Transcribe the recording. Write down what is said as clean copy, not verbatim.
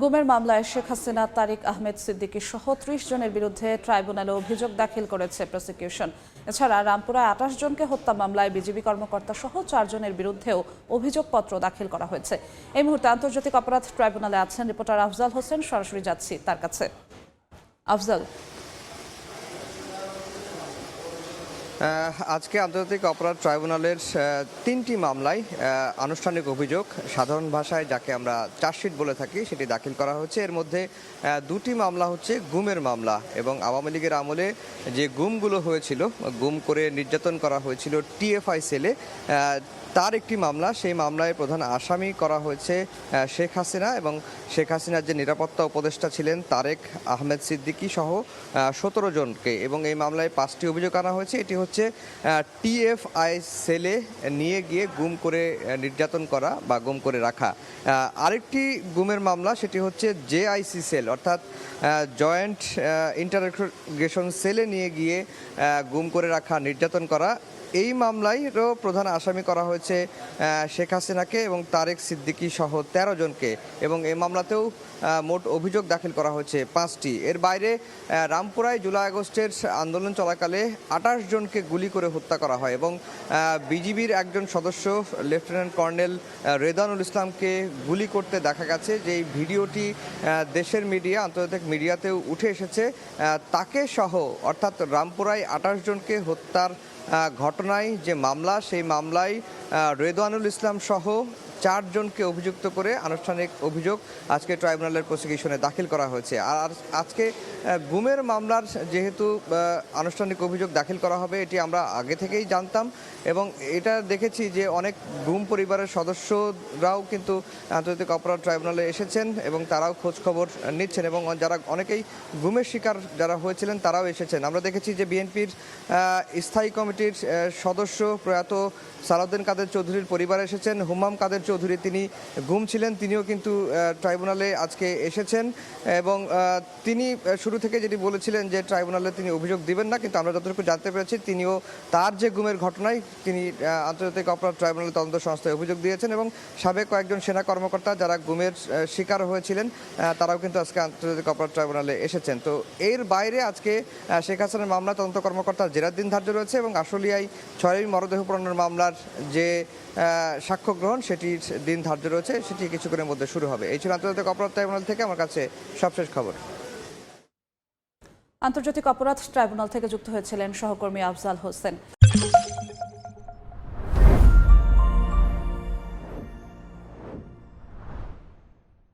গুমের মামলায় শেখ হাসিনা, তারিক আহমেদ সিদ্দিকী সহ ৩০ জনের বিরুদ্ধে ট্রাইব্যুনালে অভিযোগ দাখিল করেছে প্রসিকিউশন। এছাড়া রামপুরায় ২৮ জনকে হত্যা মামলায় বিজিবি কর্মকর্তা সহ ৪ জনের বিরুদ্ধেও অভিযোগপত্র দাখিল করা হয়েছে। এই মুহূর্তে আন্তর্জাতিক অপরাধ ট্রাইব্যুনালে আছেন রিপোর্টার আফজাল হোসেন। সরাসরি যাচ্ছি তার কাছে। আফজাল, আজকে আন্তর্জাতিক অপরাধ ট্রাইব্যুনালের ৩টি মামলায় আনুষ্ঠানিক অভিযোগ, সাধারণ ভাষায় যাকে আমরা চার্জশিট বলে থাকি, সেটি দাখিল করা হচ্ছে। এর মধ্যে ২টি মামলা হচ্ছে গুমের মামলা এবং আওয়ামী লীগের আমলে যে গুমগুলো হয়েছিল, গুম করে নির্যাতন করা হয়েছিল টিএফআই সেলে, তার একটি মামলা। সেই মামলায় প্রধান আসামি করা হয়েছে শেখ হাসিনা এবং শেখ হাসিনার যে নিরাপত্তা উপদেষ্টা ছিলেন তারেক আহমেদ সিদ্দিকী সহ ১৭ জনকে। এবং এই মামলায় ৫টি অভিযোগ আনা হয়েছে। এটি হচ্ছে টিএফআই সেলে নিয়ে গিয়ে গুম করে নির্যাতন করা বা গুম করে রাখা। আরেকটি গুমের মামলা, সেটি হচ্ছে জেআইসি সেল, অর্থাৎ জয়েন্ট ইন্টারোগেশন সেলে নিয়ে গিয়ে গুম করে রাখা, নির্যাতন করা। এই মামলায়ও প্রধান আসামি করা হয়েছে শেখ হাসিনাকে এবং তারেক সিদ্দিকী সহ ১৩ জনকে। এবং এই মামলাতেও মোট অভিযোগ দাখিল করা হয়েছে ৫টি। এর বাইরে রামপুরায় জুলাই আগস্টের আন্দোলন চলাকালে ২৮ জনকে গুলি করে হত্যা করা হয় এবং বিজিবির একজন সদস্য লেফটেন্যান্ট কর্নেল রেদানুল ইসলামকে গুলি করতে দেখা গেছে। যে ভিডিওটি দেশের মিডিয়া, আন্তর্জাতিক মিডিয়াতেও উঠে এসেছে। তাকে সহ, অর্থাৎ রামপুরায় ২৮ জনকে হত্যার ঘটনায় যে মামলা, সেই মামলায় রেদওয়ানুল ইসলাম সহ ৪ জনকে অভিযুক্ত করে আনুষ্ঠানিক অভিযোগ আজকে ট্রাইব্যুনালের প্রসিকিউশনে দাখিল করা হয়েছে। আর আজকে গুমের মামলার যেহেতু আনুষ্ঠানিক অভিযোগ দাখিল করা হবে, এটি আমরা আগে থেকেই জানতাম এবং এটা দেখেছি যে অনেক গুম পরিবারের সদস্যরাও কিন্তু আন্তর্জাতিক অপরাধ ট্রাইব্যুনালে এসেছেন এবং তারাও খোঁজ খবর নিচ্ছেন এবং যারা অনেকেই গুমের শিকার যারা হয়েছিলেন তারাও এসেছেন। আমরা দেখেছি যে বিএনপির স্থায়ী কমিটির সদস্য প্রয়াত সালাউদ্দিন কাদের চৌধুরীর পরিবার এসেছেন। হুমাম কাদের চৌধুরী, তিনি গুম ছিলেন, তিনিও কিন্তু ট্রাইব্যুনালে আজকে এসেছেন এবং তিনি শুরু থেকে যেটি বলেছিলেন যে ট্রাইব্যুনালে তিনি অভিযোগ দিবেন না, কিন্তু আমরা যতটুকু জানতে পেরেছি তিনিও তার যে গুমের ঘটনায় তিনি আন্তর্জাতিক অপরাধ ট্রাইব্যুনালে তদন্ত সংস্থায় অভিযোগ দিয়েছেন এবং সাবেক কয়েকজন সেনা কর্মকর্তা যারা গুমের শিকার হয়েছিলেন তারাও কিন্তু আজকে আন্তর্জাতিক অপরাধ ট্রাইব্যুনালে এসেছেন। তো এর বাইরে আজকে শেখ হাসিনার মামলা তদন্ত কর্মকর্তা জেরার দিন ধার্য রয়েছে এবং আশুলিয়ায় ৬ মরদেহ পোড়ানোর মামলার যে সাক্ষ্য গ্রহণ, সেটির দিন ধার্য রয়েছে, সেটি কিছুক্ষণের মধ্যে শুরু হবে। এই ছিল আন্তর্জাতিক অপরাধ ট্রাইব্যুনাল থেকে আমার কাছে সবশেষ খবর। আন্তর্জাতিক অপরাধ ট্রাইব্যুনাল থেকে যুক্ত হয়েছিলেন সহকর্মী আফজাল হোসেন।